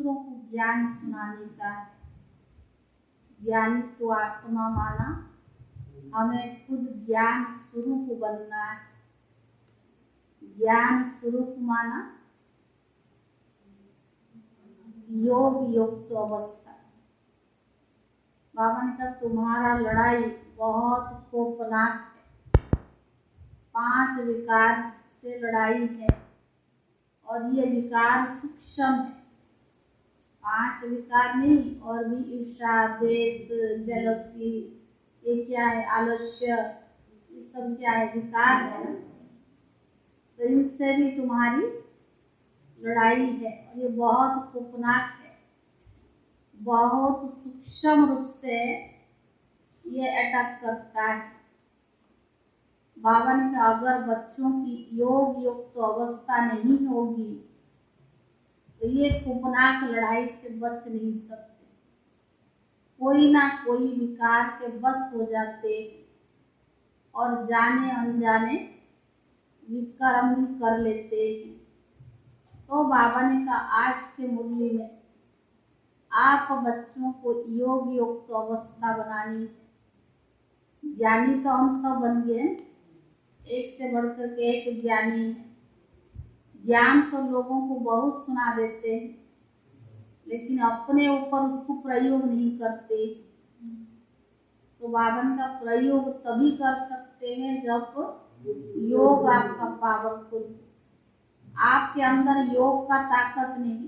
दूसरों को ज्ञान सुनाने का है। ज्ञानी तो आत्मा माना, हमें खुद ज्ञान स्वरूप बनना है। ज्ञान स्वरूप माना योग युक्त अवस्था। बाबा ने कहा तुम्हारा लड़ाई बहुत खौफनाक है, 5 विकार से लड़ाई है और ये विकार सूक्ष्म है। 5 विकार नहीं, और भी ईर्ष्या, द्वेष, जेलसी, ये क्या है, आलस्य, ये सब क्या है, विकार है ना। तो इनसे भी तुम्हारी लड़ाई है और ये बहुत खौफनाक है, बहुत सूक्ष्म रूप से ये अटैक करता है। बाबा ने कहा अगर बच्चों की योग युक्त तो अवस्था नहीं होगी तो ये खौफनाक लड़ाई से बच नहीं सकते। कोई ना कोई विकार के बस हो जाते और जाने अनजाने विकर्म भी कर लेते हैं। तो बाबा ने कहा आज के मुरली में आप बच्चों को योग युक्त अवस्था बनानी है। ज्ञानी तो हम सब बन गए, एक से बढ़कर के एक ज्ञानी है। ज्ञान तो लोगों को बहुत सुना देते हैं, लेकिन अपने ऊपर उसको प्रयोग नहीं करते। तो बाबा का प्रयोग तभी कर सकते हैं जब योग आपका पावरफुल। आपके अंदर योग का ताकत नहीं,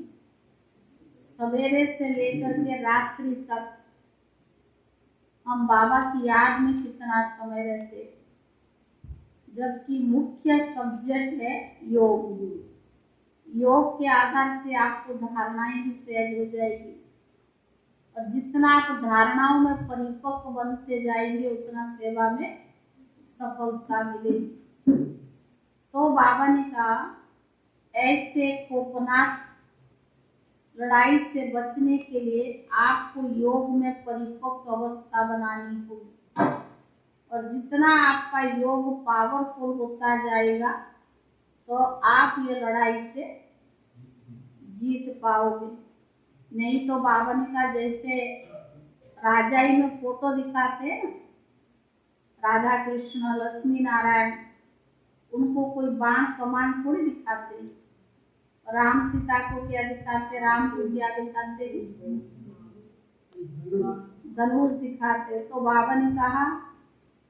सवेरे से लेकर के रात्रि तक हम बाबा की याद में कितना समय रहते, जबकि मुख्य सब्जेक्ट है योग। योग के आधार से आपको धारणाएं भी सहज हो जाएगी और जितना आप धारणाओं में परिपक्व बनते जाएंगे उतना सेवा में सफलता मिलेगी। तो बाबा ने कहा ऐसे खौफनाक लड़ाई से बचने के लिए आपको योग में परिपक्व अवस्था बनानी होगी और जितना आपका योग पावरफुल होता जाएगा तो आप ये लड़ाई से जीत पाओगे। नहीं तो बाबा ने कहा जैसे राजाई में फोटो दिखाते हैं ना, राधा कृष्ण लक्ष्मी नारायण, उनको कोई बाण कमान थोड़ी दिखाते। राम सीता को क्या दिखाते, राम को क्या दिखाते, धनुष दिखाते। तो बाबा ने कहा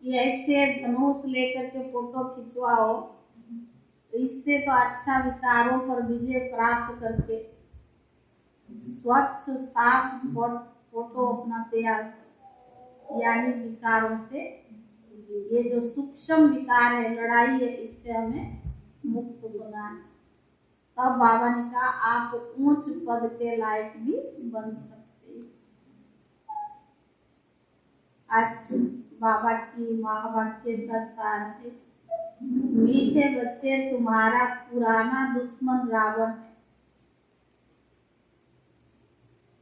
कि ऐसे धनुष लेकर के फोटो खिंचवाओ, इससे तो अच्छा विकारों पर विजय प्राप्त करके स्वच्छ साफ फोटो अपना तैयार, यानी विकारों से, ये जो सूक्ष्म विकार है, लड़ाई है, इससे हमें मुक्त होना है। तब बाबा ने कहा आप ऊंच पद के लायक भी बन सकते हैं। आज बाबा की महावाक्य का सार है, मीठे बच्चे तुम्हारा पुराना दुश्मन रावण है,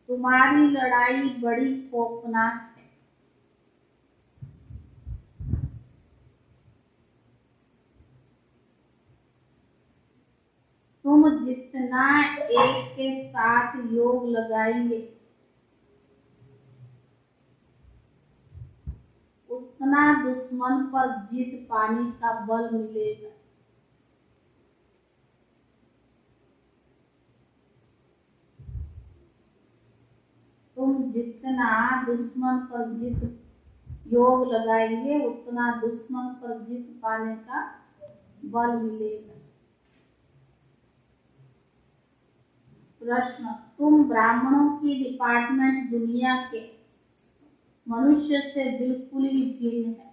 तुम्हारी लड़ाई बड़ी खौफनाक है। तुम जितना एक के साथ योग लगाएंगे उतना दुश्मन पर जीत पाने का बल मिलेगा। तुम जितना दुश्मन पर जीत योग लगाएंगे उतना दुश्मन पर जीत पाने का बल मिलेगा। प्रश्न, तुम ब्राह्मणों की डिपार्टमेंट दुनिया के मनुष्य से बिल्कुल ही भिन्न है।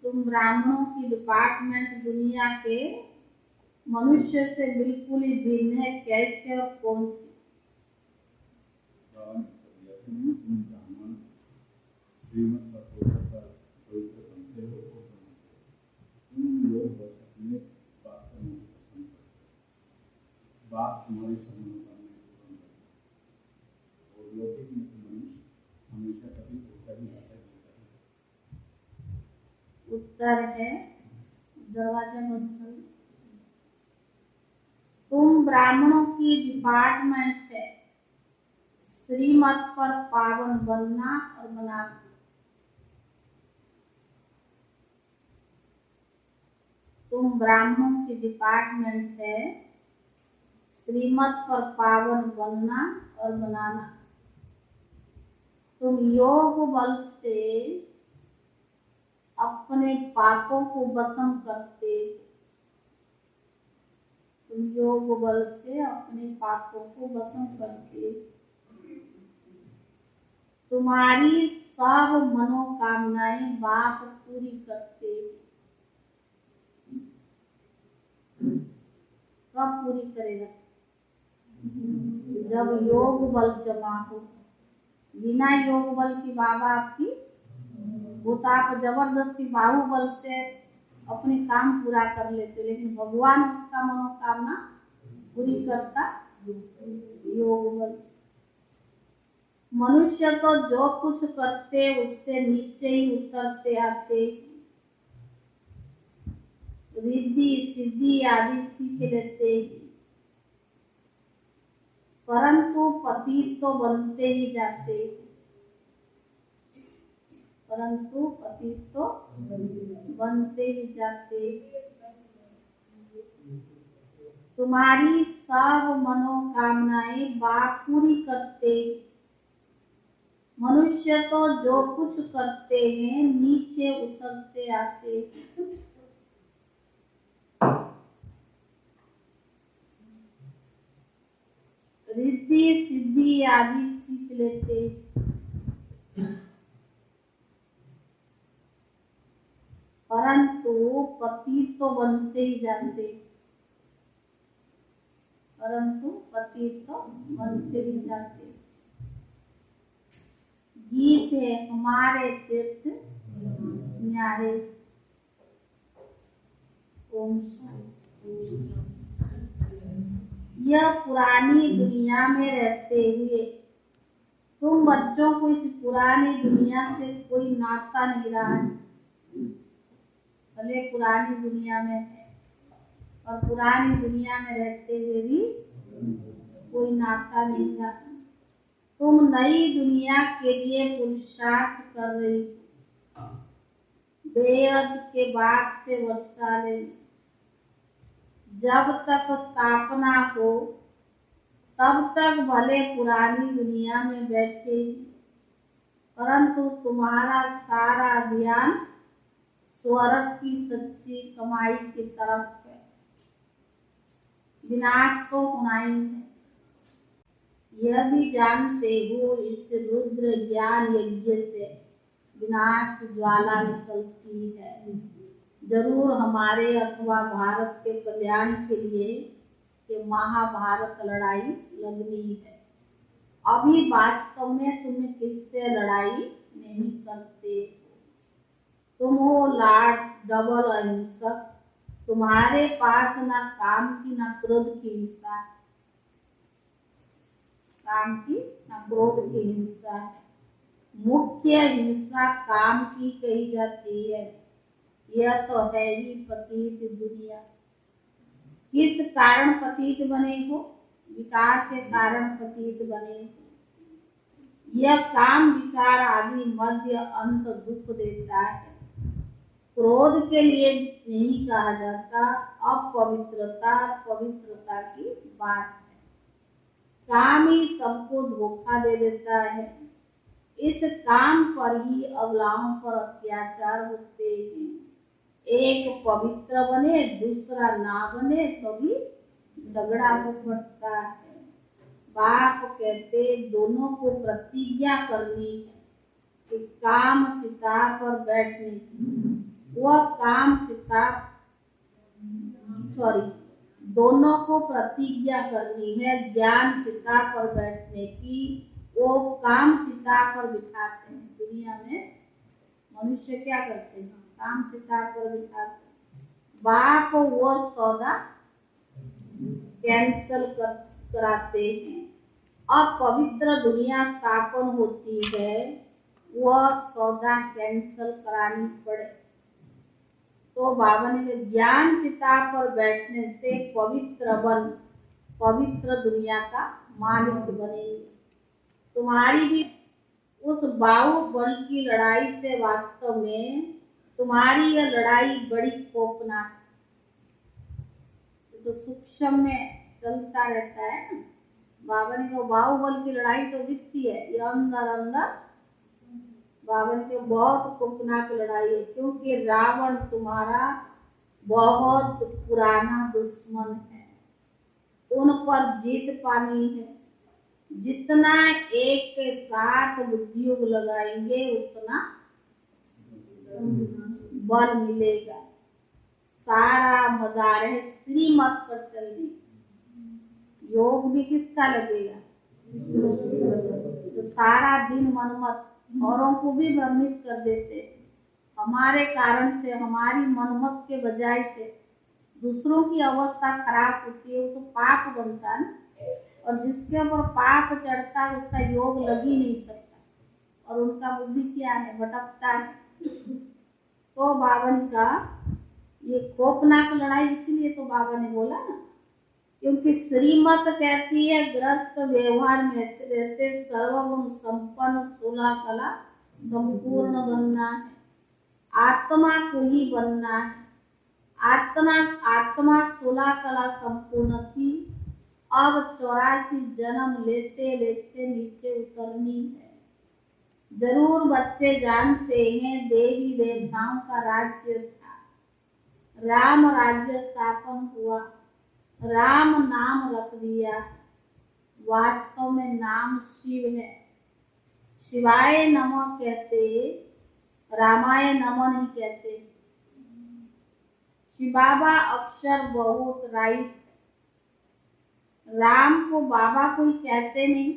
तुम ब्राह्मणों की डिपार्टमेंट दुनिया के मनुष्य से बिल्कुल ही भिन्न है, कैसे और कौन सी? बात तुम्हारी समझ में और लौकिक में मनुष्य हमेशा कभी होता ही आता है। उत्तर है दरवाजा बंद कर। तुम ब्राह्मणों की डिपार्टमेंट है श्रीमत पर पावन बनना और बनाना। तुम ब्राह्मणों की डिपार्टमेंट है श्रीमत पर पावन बनना और बनाना। तुम योग बल से अपने पापों को भस्म करते। तुम योग बल से अपने पापों को भस्म करते। तुम्हारी सब मनोकामनाएं बाप पूरी करते। कब पूरी करेगा? जब योग बल जमा हो। बिना योग बल की बाबा आपकी वो तो आप जबरदस्ती बाहुबल से अपने काम पूरा कर लेते, लेकिन भगवान उसका मनोकामना पूरी करता योग बल। मनुष्य तो जो कुछ करते उससे नीचे ही उतरते आते। रिद्धि सिद्धि आदि सीख लेते, परंतु पतित तो बनते ही जाते। परंतु पतित तो बनते ही जाते। तुम्हारी सब मनोकामनाएं बाप पूरी करते। मनुष्य तो जो कुछ करते हैं नीचे उतरते आते। रिद्धि सिद्धि आदि सीख लेते, परंतु पतित तो बनते ही जाते। परंतु पतित तो बनते ही जाते। गीत है हमारे तीर्थ न्यारे। ओम शांति। यह पुरानी दुनिया में रहते हुए तुम बच्चों को इस पुरानी दुनिया से कोई नाता नहीं रहा है। भले पुरानी दुनिया में है और पुरानी दुनिया में रहते हुए भी कोई नाता नहीं रहा। तुम नई दुनिया के लिए पुरुषार्थ कर रही हो। बेअद के बाद से वर्षा ले। जब तक स्थापना हो तब तक भले पुरानी दुनिया में बैठे, परंतु तुम्हारा सारा ध्यान स्वर्ग की सच्ची कमाई की तरफ है। विनाश तो होना ही है, यह भी जानते हो। इस रुद्र ज्ञान यज्ञ से विनाश ज्वाला निकलती है। जरूर हमारे अथवा भारत के कल्याण के लिए कि महाभारत लड़ाई लगनी है। अभी वास्तव में तुम्हें किससे लड़ाई नहीं करते। तुम हो लाड डबल अहिंसक। तुम्हारे पास न काम की न क्रोध की हिंसा है। काम की न क्रोध की हिंसा है। मुख्य हिंसा काम की कही जाती है। यह तो है ही पतित दुनिया। किस कारण पतित बने हो? विकार के कारण पतित बने हो। यह काम विकार आदि मध्य अंत दुख देता है। क्रोध के लिए नहीं कहा जाता। अपवित्रता पवित्रता की बात है। काम ही सबको धोखा दे देता है। इस काम पर ही अबलाओं पर अत्याचार होते हैं। एक पवित्र बने दूसरा ना बने तो भी झगड़ा हो पड़ता है। बाप कहते दोनों को प्रतिज्ञा करनी है कि काम चिता पर बैठने की। वह काम चिता दोनों को प्रतिज्ञा करनी है ज्ञान चिता पर बैठने की। वो काम चिता पर बिठाते हैं। दुनिया में मनुष्य क्या करते हैं? काम चिता पर बिठाते हैं। बाप वो सौदा कैंसल कराते हैं। अब पवित्र दुनिया स्थापन होती है, वह सौदा कैंसल करानी पड़े। तो बाबा ने कहा ज्ञान चिता पर बैठने से पवित्र दुनिया का मालिक बनेंगे। तुम्हारी भी उस बाहुबल की लड़ाई से वास्तव में तुम्हारी यह लड़ाई बड़ी खौफनाक, तो सूक्ष्म में चलता रहता है ना। बाबा ने कहा बाहुबल की लड़ाई तो दिखती है, ये अंदर अंदर बाबा ने कहा बहुत खौफनाक लड़ाई है, क्योंकि रावण तुम्हारा बहुत पुराना दुश्मन है, उन पर जीत पानी है। जितना एक के साथ बुद्धियोग लगाएंगे उतना बल मिलेगा। सारा मदार है श्रीमत पर चलने, योग भी किसका लगेगा? तो सारा दिन मनमत औरों को भी भ्रमित कर देते, हमारे कारण से, हमारी मनमत के बजाय से दूसरों की अवस्था खराब होती है, वो तो पाप बनता है ना। और जिसके ऊपर पाप चढ़ता है उसका योग लग ही नहीं सकता, और उनका बुद्धि क्या है? भटकता है। तो बाबा ने कहा ये खौफनाक लड़ाई, इसलिए तो बाबा ने बोला ना, क्योंकि श्रीमत कहती है ग्रस्त व्यवहार में रहते सर्वगुण संपन्न 16 कला संपूर्ण बनना है, आत्मा को ही बनना है। आत्मा 16 कला संपूर्ण थी, अब 84 जन्म लेते लेते नीचे उतरनी है। जरूर बच्चे जानते हैं देवी देवताओं का राज्य था, राम राज्य स्थापन हुआ, राम नाम रख दिया, वास्तव में नाम शिव है। शिवाय नमः कहते, रामाय नमः नहीं कहते। शिव बाबा अक्षर बहुत राइट, राम को बाबा कोई कहते नहीं,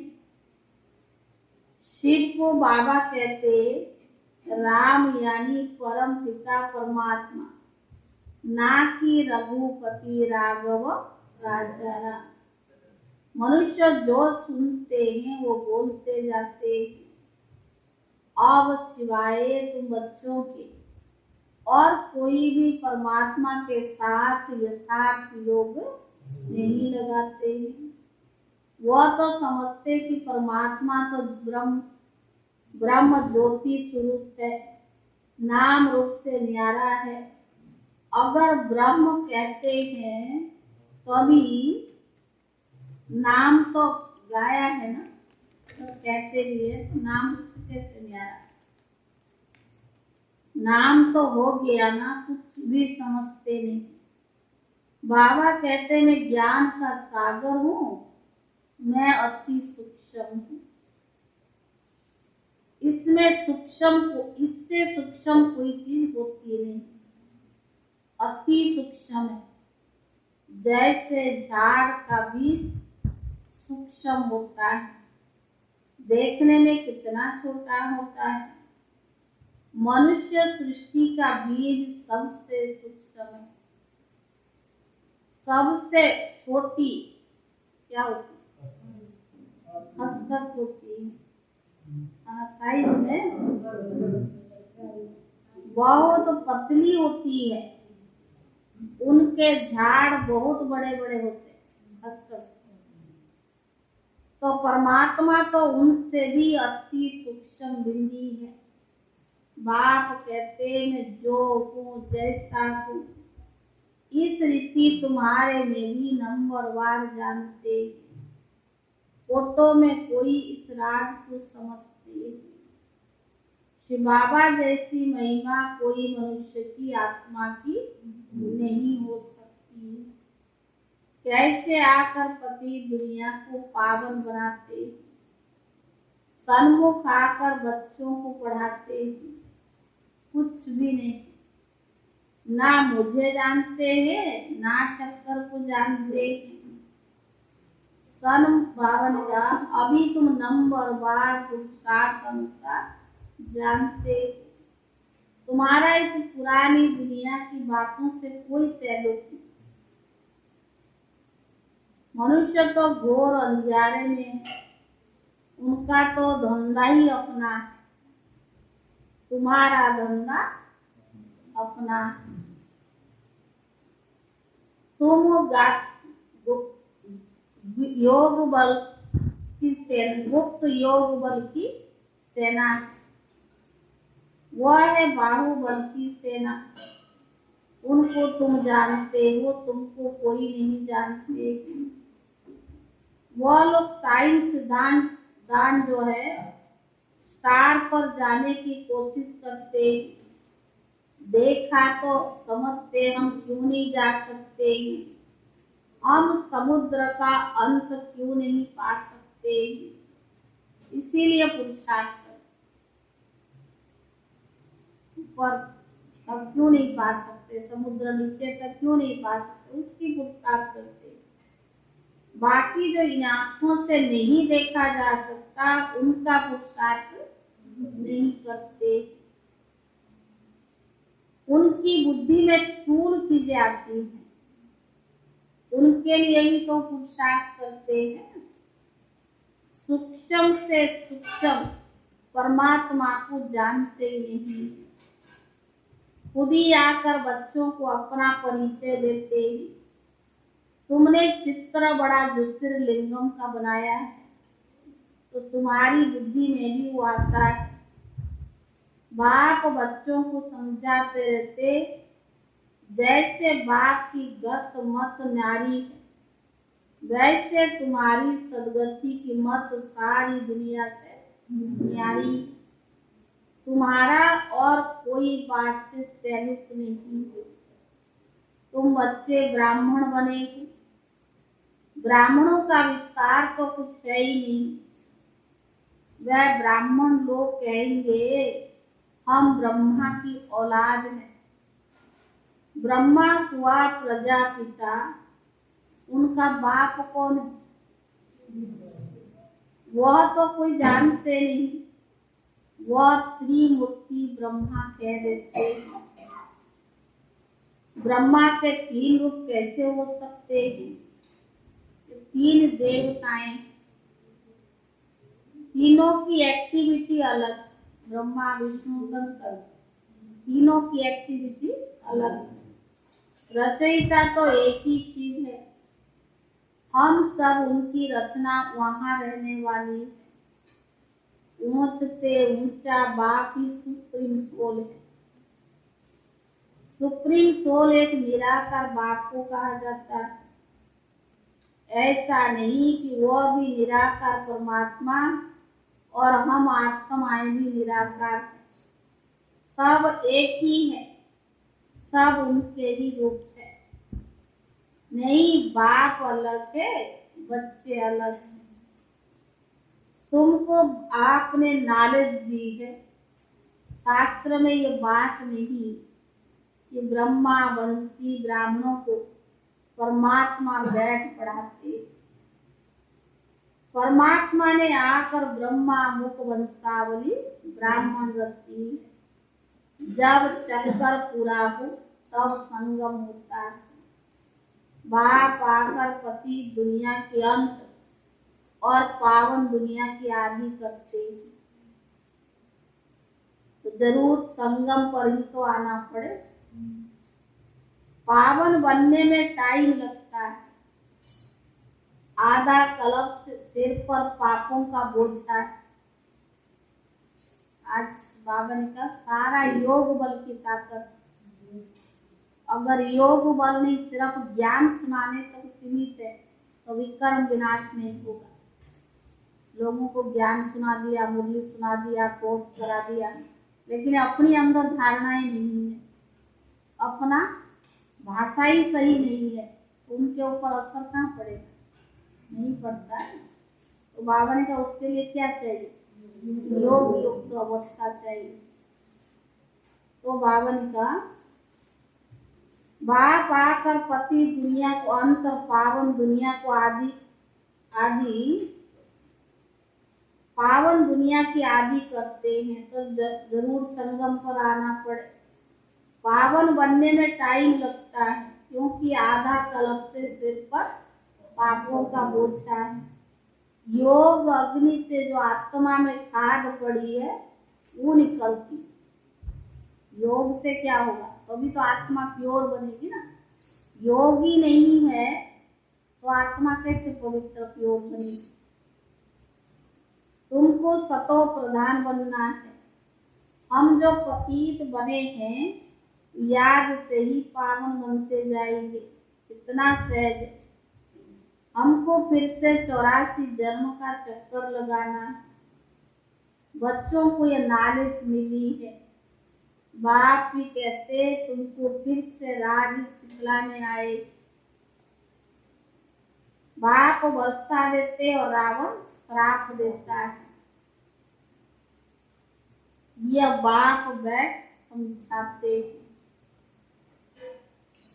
शिव को बाबा कहते, राम यानी परम पिता परमात्मा, ना कि रघुपति राघव राजा राम। मनुष्य जो सुनते हैं वो बोलते जाते हैं। अब सिवाय तुम बच्चों के और कोई भी परमात्मा के साथ यथार्थ योग नहीं लगाते हैं। वह तो समझते कि परमात्मा तो ब्रह्म ज्योति स्वरूप है, नाम रूप से न्यारा है। अगर ब्रह्म कहते हैं तभी नाम तो गाया है ना, तो कहते भी है, तो नाम कैसे न्यारा? नाम तो हो गया ना, कुछ भी समझते नहीं। बाबा कहते मैं ज्ञान का सागर हूँ, मैं अति सूक्ष्म हूँ। इससे सूक्ष्म कोई चीज होती नहीं, अति सूक्ष्म है। जैसे झाड़ का बीज सूक्ष्म होता है, देखने में कितना छोटा होता है, मनुष्य सृष्टि का बीज सबसे सूक्ष्म है। सबसे छोटी क्या होती है? खसखस होती है, साइज में बहुत पतली होती है, उनके झाड़ बहुत बड़े बड़े होते हैं, खसखस। तो परमात्मा तो उनसे भी अति सूक्ष्म बिंदी है। बाप कहते मैं जो हूँ जैसा हूँ, इस रीति तुम्हारे में भी नंबरवार जानते। फोटो में कोई इस राज को समझते। शिव बाबा जैसी महिमा कोई मनुष्य की आत्मा की नहीं हो सकती। कैसे आकर पति दुनिया को पावन बनाते, सन्मुख आकर बच्चों को पढ़ाते, कुछ भी नहीं। ना मुझे जानते हैं, ना चक्कर को जानते हैं। सन बावन का अभी तुम नंबरवार पुरुषार्थ अनुसार जानते। तुम्हारा इस पुरानी दुनिया की बातों से कोई ताल्लुक नहीं। मनुष्य तो घोर अंधियारे में है, उनका तो धंधा ही अपना है। तुम्हारा धंधा अपना है। तुम योग बल की सेना, गुप्त योग बल की सेना, वह है बाहुबल की सेना। उनको तुम जानते हो, तुमको कोई नहीं जानते। वह लोग साइंस दान जो है स्टार पर जाने की कोशिश करते, देखा तो समझते हम क्यों नहीं जा सकते, हम समुद्र का अंत क्यों नहीं पा सकते, इसीलिए पुरुषार्थ ऊपर तक क्यों नहीं पा सकते, समुद्र नीचे तक क्यों नहीं पा सकते, उसकी पुरुषार्थ करते। बाकी जो इन आंखों से नहीं देखा जा सकता उनका पुरुषार्थ नहीं करते। उनकी बुद्धि में स्थूल चीजें आती हैं, उनके लिए ही तो पुरुषार्थ करते हैं। सूक्ष्म से सूक्ष्म परमात्मा को जानते नहीं, खुद ही आकर बच्चों को अपना परिचय देते हैं। तुमने चित्र बड़ा ज्योतिर्लिंगम का बनाया है, तो तुम्हारी बुद्धि में भी वो आता है। बाप बच्चों को समझाते रहते, जैसे बाप की गत मत न्यारी है, वैसे तुम्हारी सदगति की मत सारी दुनिया से न्यारी। तुम्हारा और कोई बात से तैलुक नहीं। तुम बच्चे ब्राह्मण बनेगे, ब्राह्मणों का विस्तार तो कुछ है ही नहीं। वह ब्राह्मण लोग कहेंगे हम ब्रह्मा की औलाद हैं। ब्रह्मा हुआ प्रजापिता, उनका बाप कौन है वह तो कोई जानते नहीं, वह त्रिमूर्ति ब्रह्मा कह देते। ब्रह्मा के 3 रूप कैसे हो सकते हैं? 3 देवताएं, तीनों की एक्टिविटी अलग, ब्रह्मा विष्णु शंकर, तीनों की एक्टिविटी अलग। रचयिता तो एक ही शिव है, हम सब उनकी रचना वहां रहने वाली है। ऊंच से ऊंचा बाप ही सुप्रीम सोल है। सुप्रीम सोल एक निराकार बाप को कहा जाता है। ऐसा नहीं कि वह भी निराकार परमात्मा और हम आत्माएं भी निराकार है, सब एक ही है, सब उनके ही रूप है। नहीं बाप अलग है, बच्चे अलग हैं। तुमको आपने नॉलेज दी है, शास्त्र में ये बात नहीं कि ब्रह्मा वंशी ब्राह्मणों को परमात्मा बैठ पढ़ाते। परमात्मा ने आकर ब्रह्मा मुख वंशावली ब्राह्मण रची है। जब चक्कर पूरा हो तब संगम होता है। बाप आकर पति दुनिया के अंत और पावन दुनिया की आदि करते हैं, तो जरूर संगम पर ही तो आना पड़े। पावन बनने में टाइम लगता है। आधा कलप से सिर पर पापों का बोझा है। आज बाबा ने कहा सारा योग बल की ताकत, अगर योग बल नहीं सिर्फ ज्ञान सुनाने तक सीमित है तो विकर्म विनाश नहीं होगा। लोगों को ज्ञान सुना दिया, मुरली सुना दिया, कोर्स करा दिया, लेकिन अपनी अंदर धारणाएं नहीं है, अपना भाषा ही सही नहीं है, उनके ऊपर असर कहाँ पड़ेगा? नहीं पड़ता है। तो बाबा ने कहा उसके लिए क्या चाहिए? योग युक्त तो अवस्था चाहिए। तो बाबा ने कहा बाप आकर पति दुनिया को अंत और पावन दुनिया को आदि पावन दुनिया की आदि करते हैं, तो जरूर संगम पर आना पड़े। पावन बनने में टाइम लगता है, क्योंकि आधा कलप से सिर पर पापों का बोझा है। योग अग्नि से जो आत्मा में खाद पड़ी है वो निकलती। योग से क्या होगा? तभी तो आत्मा प्योर बनेगी ना। योगी नहीं है तो आत्मा कैसे पवित्र प्योर बनेगी? तुमको सतो प्रधान बनना है। हम जो पतित बने हैं याद से ही पावन बनते जाएंगे। इतना सहज है। हमको फिर से 84 जन्म का चक्कर लगाना है। बच्चों को ये नॉलेज मिली है। बाप भी कहते तुमको फिर से राज सिखलाने आए। बाप वर्षा देते और रावण श्राप देता है। यह बाप बैठ समझाते हैं।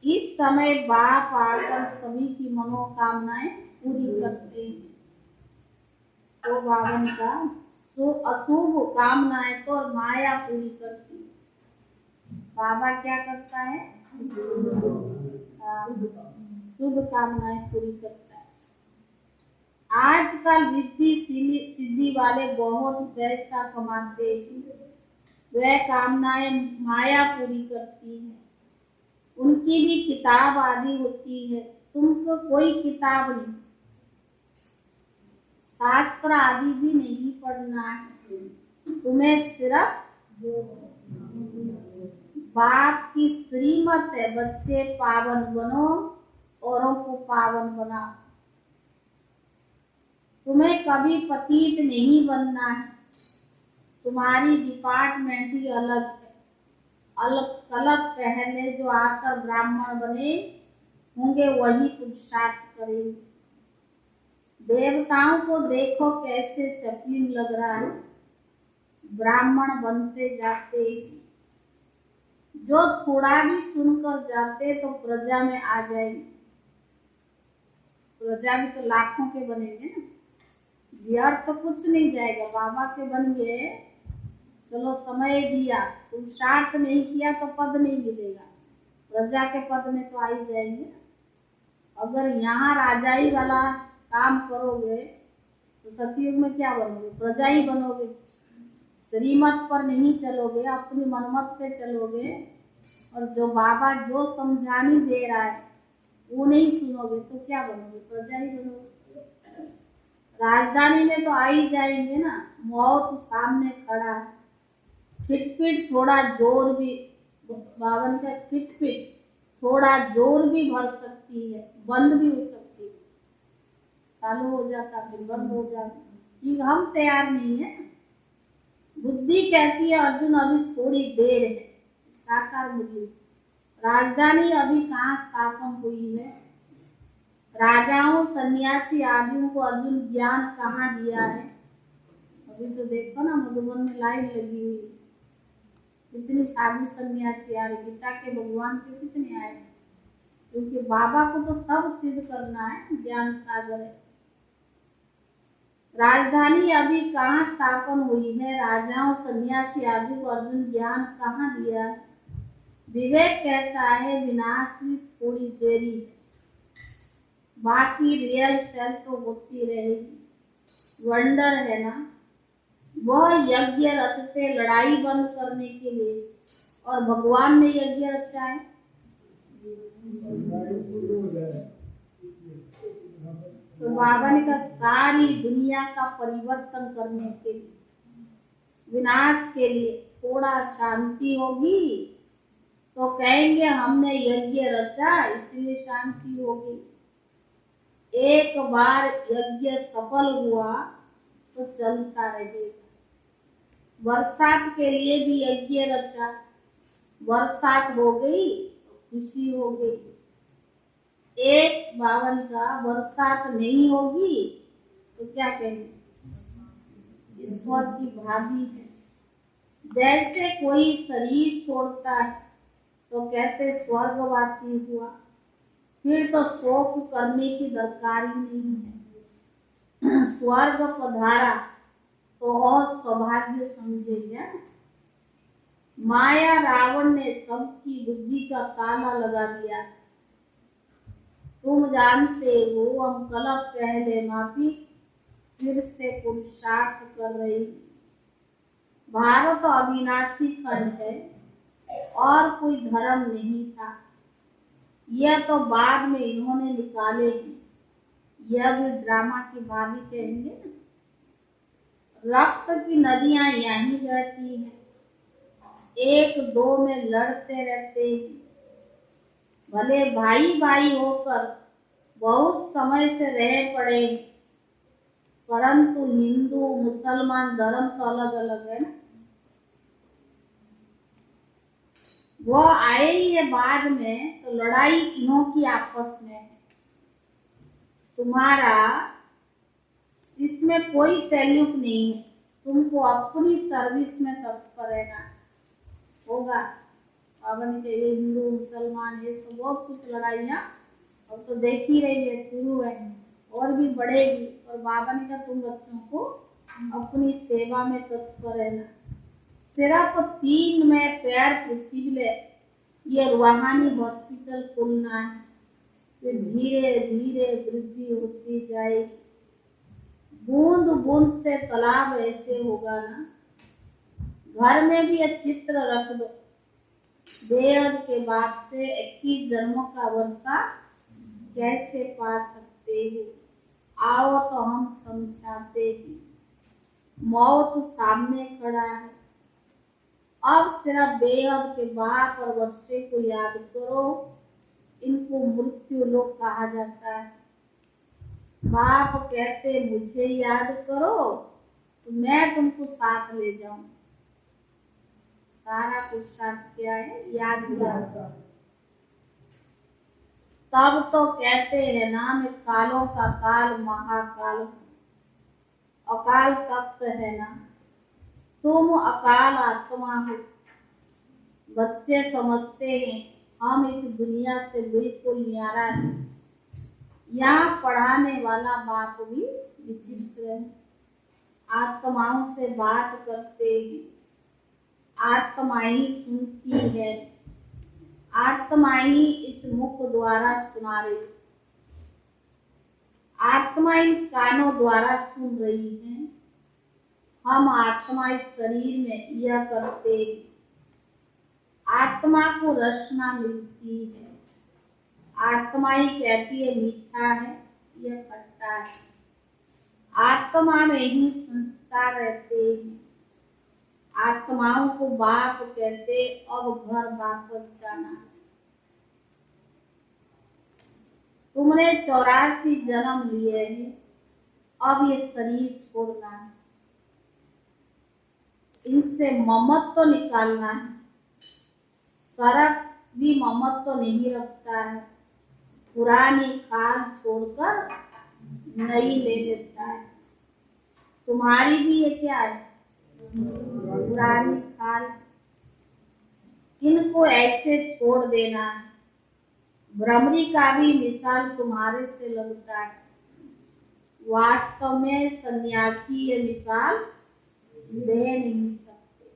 इस समय बाप आकर सभी की मनोकामनाएं पूरी करते हैं। तो बावन का तो अशुभ कामनाएं तो और माया पूरी करती है। बाबा क्या करता है? शुभ कामनाएं पूरी करता है। आजकल रिद्धि सिद्धि वाले बहुत पैसा कमाते हैं। वह कामनाएं माया पूरी करती है। उनकी भी किताब आदि होती है। तुमको कोई किताब नहीं, शास्त्र आदि भी नहीं पढ़ना है। तुम्हें सिर्फ बाप की श्रीमत है। बच्चे पावन बनो, औरों को पावन बनाओ। तुम्हें कभी पतित नहीं बनना है। तुम्हारी डिपार्टमेंट ही अलग है। अलग पहले जो आकर ब्राह्मण बने होंगे वही पुरुषार्थ करेंगे। देवताओं को देखो कैसे सपलिंग लग रहा है। ब्राह्मण बनते जाते, जो थोड़ा भी सुनकर जाते तो प्रजा में आ जाएंगे। प्रजा भी तो लाखों के बनेंगे ना। व्यर्थ तो कुछ नहीं जाएगा। बाबा के बन गए, चलो समय दिया, पुरुषार्थ नहीं किया तो पद नहीं मिलेगा। प्रजा के पद में तो आ ही जाएंगे। अगर यहाँ राजाई वाला काम करोगे तो सतयुग में क्या बनोगे? प्रजा ही बनोगे। श्रीमत पर नहीं चलोगे, अपनी मनमत पे चलोगे और जो बाबा जो समझानी दे रहा है वो नहीं सुनोगे तो क्या बनोगे? प्रजा ही बनोगे। राजधानी में तो आ ही जाएंगे ना। मौत सामने खड़ा है। खिटपिट थोड़ा जोर भी, बावन का खिटपिट थोड़ा जोर भी भर सकती है, बंद भी हो सकती है। चालू हो जाता फिर बंद हो जाता। कि हम तैयार नहीं है। बुद्धि कहती है अर्जुन अभी थोड़ी देर है। साकार बुद्धि। राजधानी अभी कहाँ स्थापन हुई है? राजाओं सन्यासी आदियों को अर्जुन ज्ञान कहाँ दिया है? अभी तो देखो ना मधुबन में लाइन लगी हुई। कितनी साधु सन्यासी आ रहे। गीता के भगवान के कितने आए? क्योंकि बाबा को तो सब सिद्ध करना है। ज्ञान सागर है। राजधानी अभी कहाँ स्थापन हुई है? राजाओं सन्यासी आदि को अर्जुन ज्ञान कहाँ दिया? विवेक कहता है विनाश भी थोड़ी देरी है, बाकी रियल सेल तो होती रहेगी। वंडर है ना। वह यज्ञ रचते लड़ाई बंद करने के लिए, और भगवान ने यज्ञ रचा है। तो बाबा ने कहा सारी दुनिया का परिवर्तन करने के लिए, विनाश के लिए थोड़ा शांति होगी तो कहेंगे हमने यज्ञ रचा इसलिए शांति होगी। एक बार यज्ञ सफल हुआ तो चलता रहेगा। बरसात के लिए भी यज्ञ रचा, बरसात हो गई तो खुशी हो गई। एक बावन का बरसात नहीं होगी तो क्या कहेंगे? ईश्वर की भाभी है। जैसे कोई शरीर छोड़ता है तो कहते स्वर्गवासी हुआ, फिर तो शोक करने की दरकार ही नहीं है। स्वर्ग पधारा तो और सौभाग्य समझेगा। माया रावण ने सबकी बुद्धि का ताला लगा दिया। तुम जानते हो हम कलप पहले माफी फिर से पुरुषार्थ कर रही। भारत अविनाशी खंड है और कोई धर्म नहीं था। यह तो बाद में इन्होंने निकाले हैं, यह भी ड्रामा की भाभी कहेंगे ना। रक्त की नदियां यहीं बहती हैं, एक दो में लड़ते रहते हैं, भले भाई भाई होकर बहुत समय से रह पड़े, परंतु हिंदू मुसलमान धर्म तो अलग अलग है ना। वो आए ही है बाद में, तो लड़ाई इन्हों की आपस में है। तुम्हारा इसमें कोई ताल्लुक नहीं है, तुमको अपनी सर्विस में तत्पर रहना होगा। बाबा ने कहा ये हिंदू मुसलमान ये सब बहुत कुछ लड़ाइयाँ अब तो देख ही रही है, शुरू है और भी बढ़ेगी। और बाबा ने कहा तुम बच्चों को अपनी सेवा में तत्पर रहना। सिर्फ 3 में पैर पृथ्वी ले ये रूहानी हॉस्पिटल खुलना है, फिर धीरे धीरे वृद्धि होती जाएगी। बूंद बूंद से तालाब ऐसे होगा ना। घर में भी एक चित्र रख दो, बेहद के बाद से 21 जन्मों का वर्षा कैसे पा सकते हो, आओ तो हम समझाते हैं। मौत सामने खड़ा है, अब सिर्फ बेहद के बाप और वर्षे को याद करो। इनको मृत्यु लोग कहा जाता है। बाप कहते मुझे याद करो तो मैं तुमको साथ ले जाऊं। सारा पुरुषार्थ क्या है, याद करो। तब तो कहते हैं नाम कालों का काल महाकाल, अकाल तख्त है ना। तुम अकाल आत्मा हो। बच्चे समझते हैं हम इस दुनिया से बिल्कुल न्यारा है। यहाँ पढ़ाने वाला बाप भी विचित्र है। आत्माओं से बात करते हैं, आत्मा ही सुनती है, आत्मा ही इस मुख द्वारा सुना रही, आत्मा इन कानों द्वारा सुन रही है। हम आत्मा इस शरीर में यह करते हैं। आत्मा को रसना मिलती है, आत्मा ही कहती है मीठा है यह खट्टा है। आत्मा में ही संस्कार रहते हैं। आत्माओं को बाप कहते अब घर वापस जाना है। तुमने 84 जन्म लिए हैं, अब ये शरीर छोड़ना है, इनसे ममत्व निकालना है। शरत भी ममत्व नहीं रखता है, पुरानी खाल छोड़कर नई ले लेता है। तुम्हारी भी ये क्या है, पुरानी खाल, इनको ऐसे छोड़ देना है। भ्रमरी का भी मिसाल तुम्हारे से लगता है, वास्तव में सन्यासी ये मिसाल दे नहीं सकते।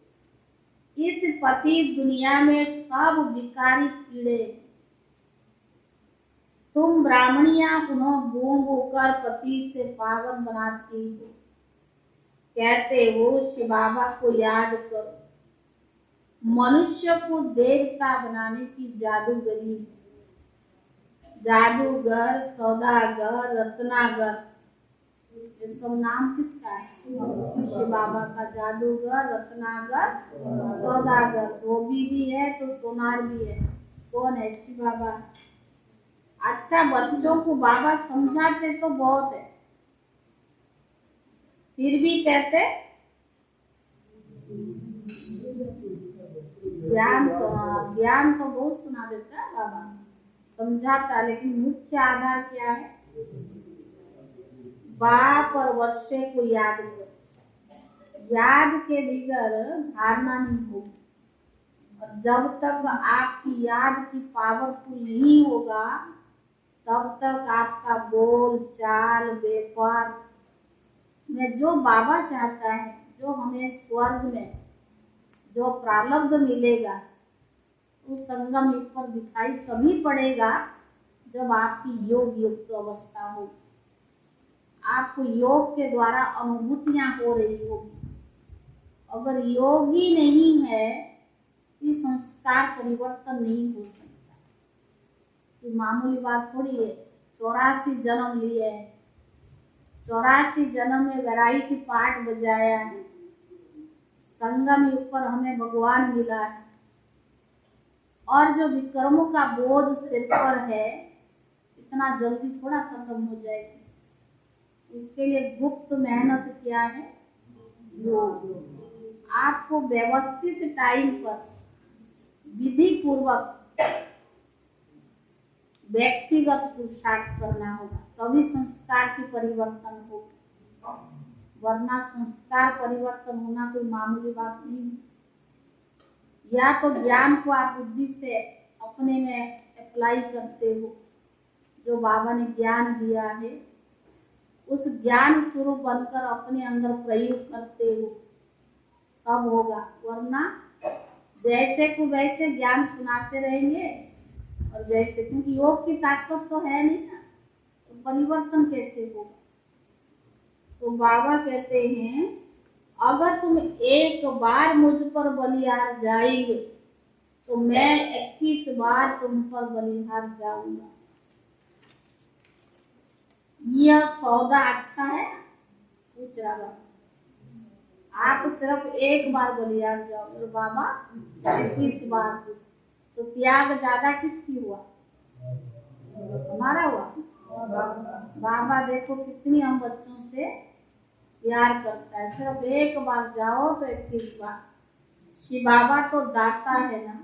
इस पतित दुनिया में सब विकारी कीड़े। तुम ब्राह्मणियां उन्हों गूंग होकर पति से पावन बनाती हो, कहते हो शिव बाबा को याद करो। मनुष्य को देवता बनाने की जादूगरी है। जादूगर, सौदागर, रत्नागर, ये सब नाम किसका है, शिव बाबा का। जादूगर, रत्नागर, सौदागर, धोबी भी है तो सोनार भी है। कौन है, शिव बाबा। अच्छा बच्चों को बाबा समझाते तो बहुत है, फिर भी कहते ज्ञान तो बहुत सुना देता है बाबा, समझाता, लेकिन मुख्य आधार क्या है, बाप और वर्षे को याद करो। याद के बगैर धारणा नहीं होगी। और जब तक आपकी याद की पावरफुल नहीं होगा तब तक आपका बोल चाल व्यापार में जो बाबा चाहता है, जो हमें स्वर्ग में जो प्रारब्ध मिलेगा, उस संगम युग पर दिखाई तभी पड़ेगा जब आपकी योग युक्त अवस्था हो, आपको योग के द्वारा अनुभूतियां हो रही होगी। अगर योग ही नहीं है तो संस्कार परिवर्तन नहीं हो सकता। कोई मामूली बात थोड़ी है। 84 जन्म लिए हैं, 84 जन्म में वैरायटी पार्ट बजाया है, संगम युग पर हमें भगवान मिला है, और जो विक्रमों का बोझ सिर पर है इतना जल्दी थोड़ा खत्म हो जाएगी। उसके लिए गुप्त मेहनत क्या है? योग। आपको व्यवस्थित टाइम पर विधि पूर्वक व्यक्तिगत पुरुषार्थ करना होगा, तभी संस्कार की परिवर्तन होगा, वरना संस्कार परिवर्तन होना कोई मामूली बात नहीं। या तो ज्ञान को आप बुद्धि से अपने में अप्लाई करते हो, जो बाबा ने ज्ञान दिया है उस ज्ञान स्वरूप बनकर अपने अंदर प्रयोग करते हो, तब होगा, वरना जैसे को वैसे ज्ञान सुनाते रहेंगे और जैसे, क्योंकि योग की ताकत तो है नहीं ना, तो परिवर्तन कैसे होगा? तो बाबा कहते हैं अगर तुम एक बार मुझ पर बलिहार जाएंगे तो मैं 21 बार तुम पर बलिहार जाऊंगा। यह सौदा अच्छा है? पूछ रहा बाबा। आप सिर्फ एक बार बलिहार जाओ और बाबा 21 बार, तो त्याग ज्यादा किसकी हुआ? हमारा हुआ। बाबा देखो कितनी हम बच्चों से प्यार करता है, सिर्फ एक बार जाओ तो 21 बार। श्री बाबा तो दाता है ना,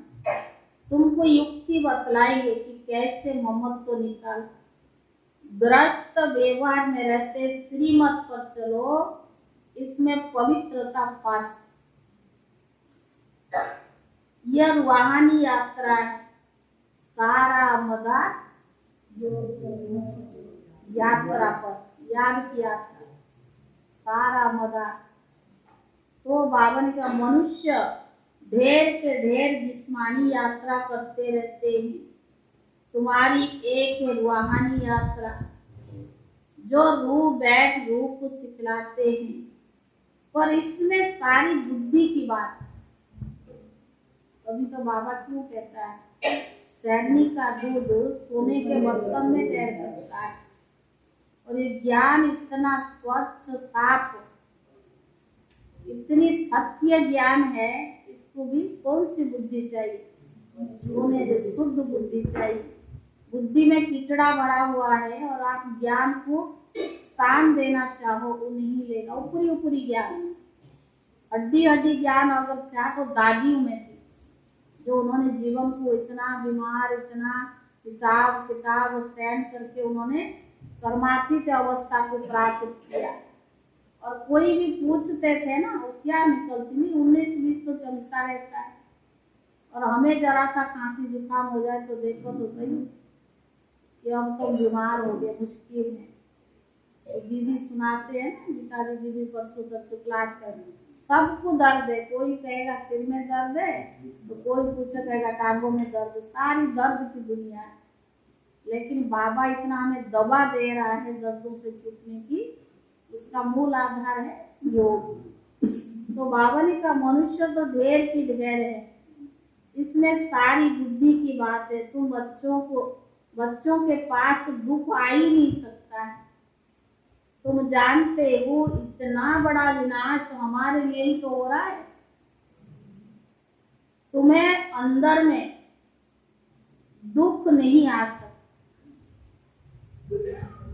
तुमको युक्ति बतलाएंगे कि कैसे ममत्व तो निकाल। ग्रस्त व्यवहार में रहते श्रीमत पर चलो, इसमें पवित्रता पास। यह रूहानी यात्रा है, सारा मदार यात्रा पर, याद की यात्रा, सारा मदार। तो बाबा ने कहा मनुष्य ढेर के ढेर जिस्मानी यात्रा करते रहते हैं, तुम्हारी एक है रूहानी यात्रा, जो रूह बैठ रूह को सिखलाते हैं, पर इसमें सारी बुद्धि की बात। अभी तो बाबा क्यों कहता है सैनिक का दूध सोने के बर्तन में तैर सकता है, और ये ज्ञान इतना स्वच्छ साफ, इतनी सत्य ज्ञान है, इसको भी कौन सी बुद्धि चाहिए? सोने से शुद्ध बुद्धि चाहिए। बुद्धि में कीचड़ा भरा हुआ है और आप ज्ञान को स्थान देना चाहो वो नहीं लेगा। ऊपरी ऊपरी ज्ञान, हड्डी हड्डी ज्ञान अगर था तो दादियों में थी, जो उन्होंने जीवन को इतना बीमार, इतना हिसाब किताब सहन करके उन्होंने कर्मातीत अवस्था को प्राप्त किया। और कोई भी पूछते थे ना, वो क्या निकलती नहीं, 19-20 तो चलता रहता है, और हमें जरा सा खांसी जुकाम हो जाए तो देखो तो सही कि अब तो बीमार हो गए, मुश्किल है। तो दीदी सुनाते हैं ना, गीता दीदी परसों तरसों क्लास कर, सबको दर्द है, कोई कहेगा सिर में दर्द है तो कोई पूछे कहेगा टांगों में दर्द, सारी दर्द की दुनिया है। लेकिन बाबा इतना हमें दवा दे रहा है दर्दों से छूटने की, उसका मूल आधार है योग। तो बाबा ने कहा मनुष्य तो ढेर की ढेर है, इसमें सारी बुद्धि की बात है। तुम बच्चों के पास दुख आ ही नहीं सकता है। तुम जानते हो इतना बड़ा विनाश हमारे लिए ही तो हो रहा है। तुम्हें अंदर में दुख नहीं आ सकता,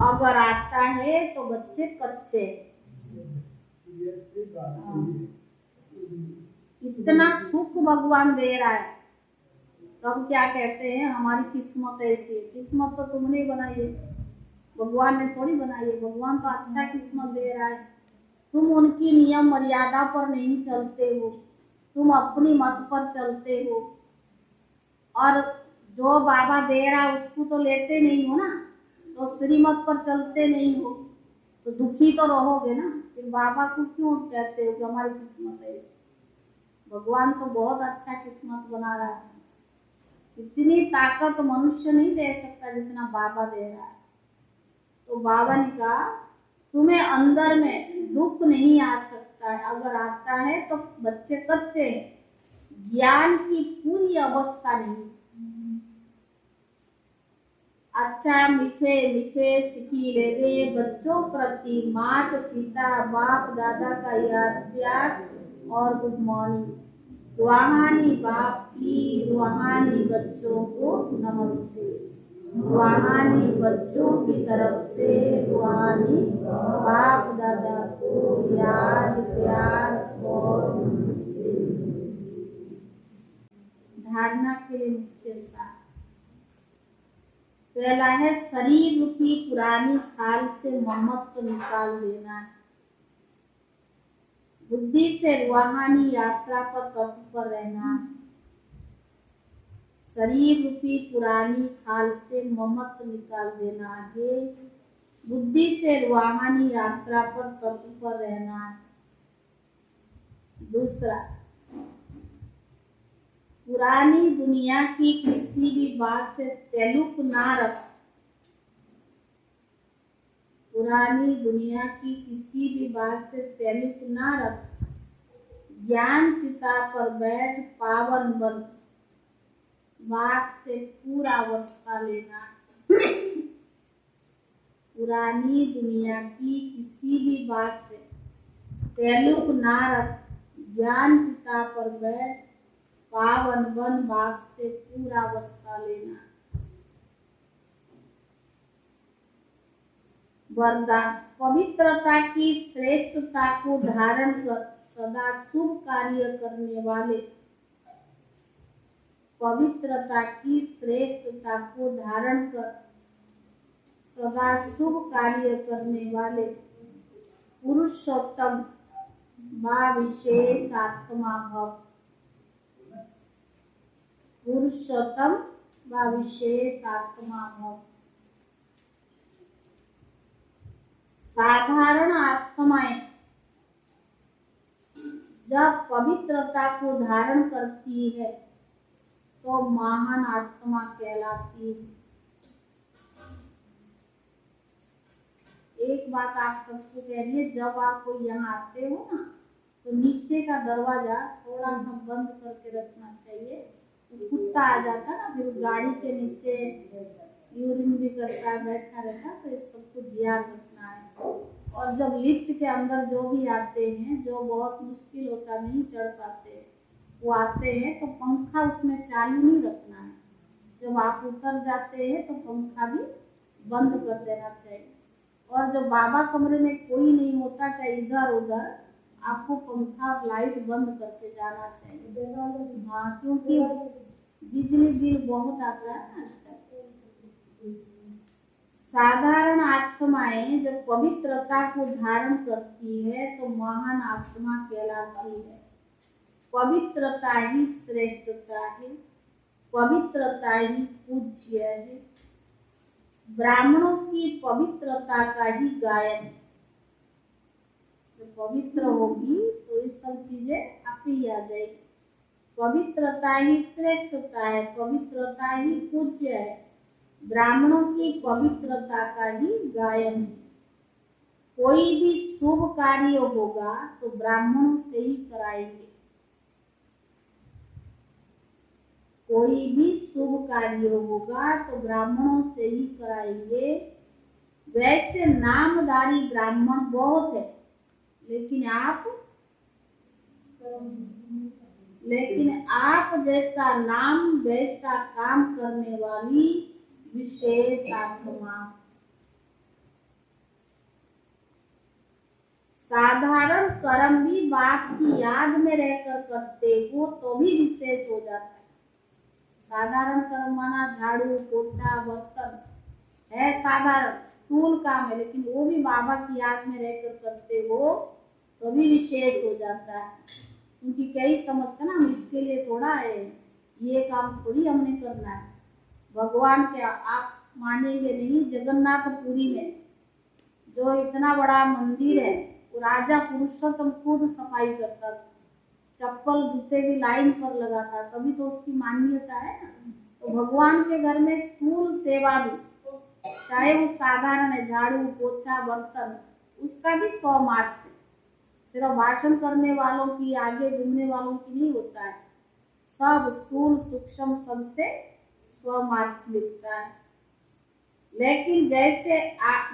अगर आता है तो बच्चे कच्चे। इतना सुख भगवान दे रहा है, तब क्या कहते हैं हमारी किस्मत ऐसी है। किस्मत तो तुमने बनाई है, भगवान ने थोड़ी बनाई है। भगवान तो अच्छा किस्मत दे रहा है, तुम उनकी नियम मर्यादा पर नहीं चलते हो, तुम अपनी मत पर चलते हो, और जो बाबा दे रहा है उसको तो लेते नहीं हो ना, तो श्रीमत पर चलते नहीं हो तो दुखी तो रहोगे ना। फिर बाबा को क्यों कहते हो कि हमारी किस्मत है? भगवान तो बहुत अच्छा किस्मत बना रहा है। इतनी ताकत मनुष्य नहीं दे सकता जितना बाबा दे रहा है। तो बाबा ने कहा तुम्हें अंदर में दुख नहीं आ सकता है, अगर आता है तो बच्चे कच्चे हैं, ज्ञान की पूरी अवस्था नहीं। अच्छा मीठे मीठे सिखी ले रे बच्चों प्रति मात पिता बाप दादा का याद त्याग और गुड मॉर्निंग। रूहानी बाप की रूहानी बच्चों को नमस्ते। रूहानी बच्चों की तरफ से रूहानी बाप दादा को याद प्यार और नमस्ते। धारणा के लिए मुख्य सार पहला है शरीर रूपी पुरानी खाल से ममत्व निकाल देना। बुद्धि से रूहानी यात्रा पर तत्पर रहना। शरीर रूपी पुरानी खाल से ममत्व निकाल देना है। बुद्धि से रूहानी यात्रा पर तत्पर रहना। दूसरा, पुरानी दुनिया की किसी भी बात से ताल्लुक ना रख। पुरानी दुनिया की किसी भी बात से ताल्लुक ना रख। ज्ञान चिता पर बैठ पावन बन। बात से पूरा अवस्था लेना। पुरानी दुनिया की किसी भी बात से ताल्लुक ना रख। ज्ञान चिता पर बैठ पावन बन। बात से पूरा अवस्था लेना। वरदान, पवित्रता की श्रेष्ठता को धारण कर सदा शुभ कार्य करने वाले। पवित्रता की श्रेष्ठता को धारण कर सदा शुभ कार्य करने वाले पुरुषोत्तम व विशेष आत्मा भव। पुरुषोत्तम व विशेष आत्मा भव। साधारण आत्माएं जब पवित्रता को धारण करती है तो महान आत्मा कहलाती है। एक बात आप सबको कह रही है, जब आप कोई यहाँ आते हो ना तो नीचे का दरवाजा थोड़ा सा बंद करके रखना चाहिए। तो कुत्ता आ जाता है ना, फिर गाड़ी के नीचे यूरिन भी करता है, बैठा रहता है, तो इस सबको ध्यान रखना है। और जब लिफ्ट के अंदर जो भी आते हैं, जो बहुत मुश्किल होता नहीं चढ़ पाते, वो आते हैं तो पंखा उसमें चालू नहीं रखना है। जब आप उतर जाते हैं तो पंखा भी बंद कर देना चाहिए। और जब बाबा कमरे में कोई नहीं होता, चाहे इधर उधर, आपको पंखा और लाइट बंद करके जाना चाहिए। हाँ, क्योंकि बिजली बिल बहुत आता है आजकल। साधारण आत्माएं जब पवित्रता को धारण करती है तो महान आत्मा कहलाती है। पवित्रता ही श्रेष्ठता है। पवित्रता ही पूज्य है। ब्राह्मणों की पवित्रता का ही गायन है। जब पवित्र होगी तो ये सब चीजें आप ही आ जाएगी। पवित्रता ही श्रेष्ठता है। पवित्रता ही पूज्य है। ब्राह्मणों की पवित्रता का ही गायन है। कोई भी शुभ कार्य होगा तो ब्राह्मणों से ही कराएंगे। कोई भी शुभ कार्य होगा तो ब्राह्मणों से ही कराएंगे। वैसे नामधारी ब्राह्मण बहुत है, लेकिन आप जैसा नाम वैसा काम करने वाली विशेष आत्मा। साधारण कर्म भी बाप की याद में रहकर करते हो तो भी विशेष हो जाता है। साधारण कर्म माना झाड़ू पोछा बर्तन है, साधारण स्थूल काम है, लेकिन वो भी बाबा की याद में रहकर करते हो तो भी विशेष हो जाता है। क्योंकि कई समझते ना, हम इसके लिए थोड़ा है, ये काम थोड़ी हमने करना है। भगवान के आप मानेंगे नहीं, जगन्नाथपुरी में जो इतना बड़ा मंदिर है, वो राजा पुरुषोत्तम खुद सफाई करता था। चप्पल जूते भी लाइन पर लगाता, तभी तो उसकी मान्यता है ना। तो भगवान के घर में स्थूल सेवा भी, चाहे वो साधारण है, झाड़ू पोछा बर्तन, उसका भी 100 मार्क्स है। सिर्फ भाषण करने वालों की, आगे घूमने वालों की नहीं होता है। सब स्थूल सूक्ष्म सबसे 100 मार्क्स मिलता है। लेकिन जैसे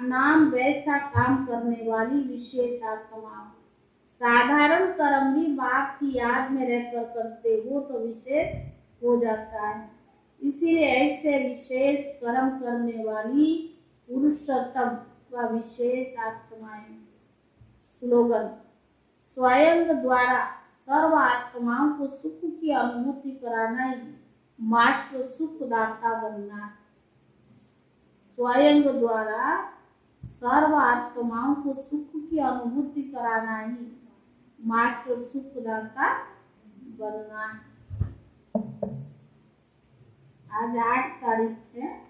नाम वैसा काम करने वाली विशेष आत्मा हो। साधारण कर्म भी बाप की याद में रहकर करते हो तो विशेष हो जाता है। इसीलिए ऐसे विशेष कर्म करने वाली पुरुषोत्तम व विशेष आत्माएं। स्लोगन: स्वयं द्वारा सर्व आत्माओं को सुख की अनुभूति कराना ही मास्टर सुखदाता बनना। स्वयं द्वारा सर्व आत्माओं को सुख की अनुभूति कराना ही मास्टर सुखदाता बनना। आज 8 तारीख है।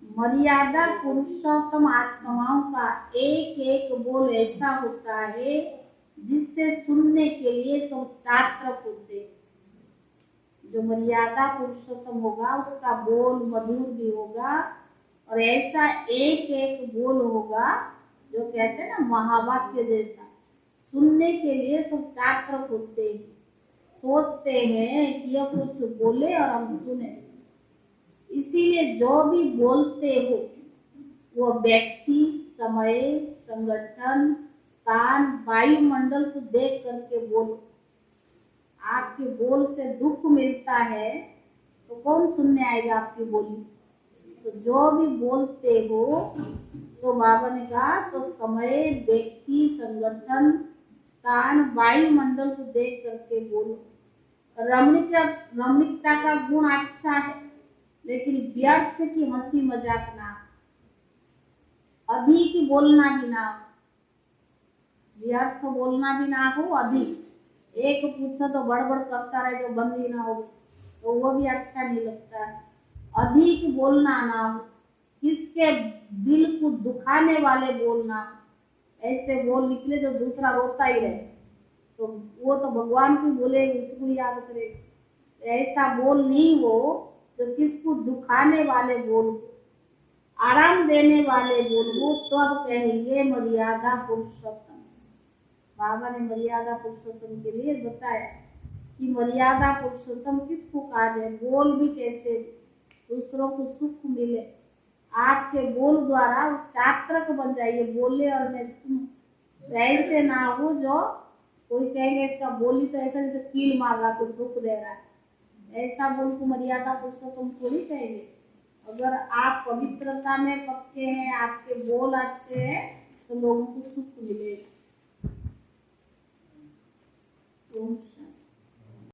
मर्यादा पुरुषोत्तम आत्माओं का एक एक बोल ऐसा होता है जिससे सुनने के लिए सब चात्रक होते। जो मर्यादा पुरुषोत्तम होगा उसका बोल मधुर भी होगा और ऐसा एक एक बोल होगा जो कहते हैं ना महावाक्य जैसा, सुनने के लिए सब चात्रक होते हैं, सोचते हैं कि यह कुछ बोले और हम सुने। इसीलिए जो भी बोलते हो वो व्यक्ति, समय, संगठन, स्थान, वायुमंडल को देख करके बोलो। आपके बोल से दुख मिलता है तो कौन सुनने आएगा आपकी बोली? तो जो भी बोलते हो तो बाबा ने कहा तो समय, व्यक्ति, संगठन, स्थान, वायुमंडल को देख करके बोलो। रमणीकता का गुण अच्छा है लेकिन व्यर्थ की हंसी मजाक ना, अधिक बोलना भी ना हो, व्यर्थ बोलना भी ना हो, अधिक एक पूछो तो बड़बड़ करता रहे जो बंद ही ना हो तो वो भी अच्छा नहीं लगता। अधिक बोलना ना हो, किसके दिल को दुखाने वाले बोलना हो, ऐसे बोल निकले जो दूसरा रोता ही रहे तो वो तो भगवान को बोले, उसको याद करे। ऐसा बोल नहीं हो जो किसको दुखाने वाले बोल, आराम देने वाले बोल, वो तो अब कहेंगे मर्यादा पुरुषोत्तम। बाबा ने मर्यादा पुरुषोत्तम के लिए बताया कि मर्यादा पुरुषोत्तम किसको कहा जाए, बोल भी कैसे दूसरों को सुख मिले। आपके बोल द्वारा चात्रक बन जाइए, बोले और मैं सुनूं। ऐसे ना हो जो कोई कहेंगे इसका बोली तो ऐसा जैसे कील मार रहा, कुछ दुख दे रहा है, ऐसा बोल को मर्यादा पुरुषोत्तम थोड़ी कहेंगे। अगर आप पवित्रता में पक्के हैं, आपके बोल अच्छे हैं तो लोगों को सुख मिलेगा। ओम शांति।